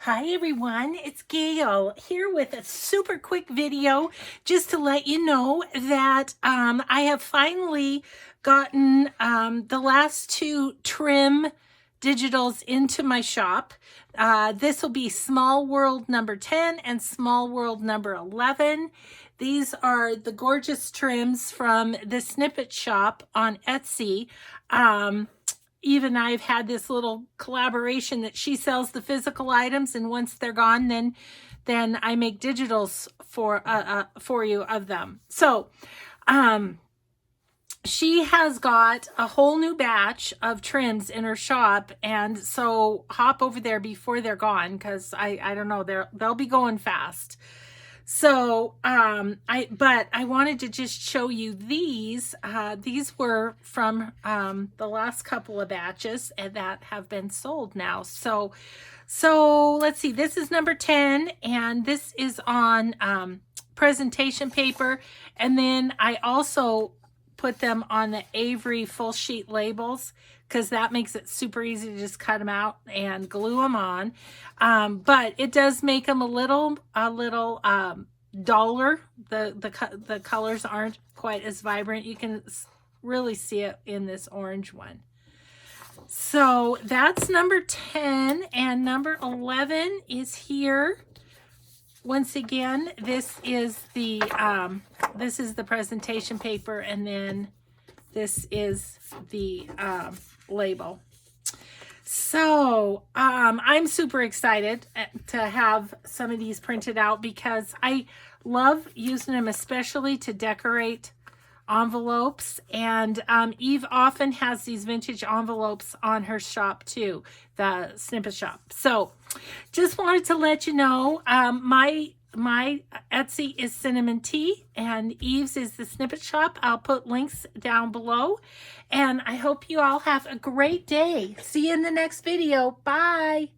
Hi everyone, it's Gail here with a super quick video just to let you know that I have finally gotten the last two trim digitals into my shop. This will be Small World number 10 and Small World number 11. These are the gorgeous trims from the Snippet Shop on Etsy. Eve and I have had this little collaboration that she sells the physical items, and once they're gone, then I make digitals for you of them. So, she has got a whole new batch of trims in her shop, and so hop over there before they're gone, because I don't know, they'll be going fast. So, but I wanted to just show you these. These were from the last couple of batches and that have been sold now. So let's see. This is number 10, and this is on presentation paper. And then I also put them on the Avery full sheet labels, because that makes it super easy to just cut them out and glue them on. But it does make them a little duller. The colors aren't quite as vibrant. You can really see it in this orange one. So that's number 10, and number 11 is here. Once again, this is the presentation paper, and then this is the label. So I'm super excited to have some of these printed out, because I love using them, especially to decorate envelopes. And Eve often has these vintage envelopes on her shop too, the Snippet Shop. So just wanted to let you know, my Etsy is CinnamonT, and Eve's is the Snippet Shop. I'll put links down below, and I hope you all have a great day. See you in the next video. Bye.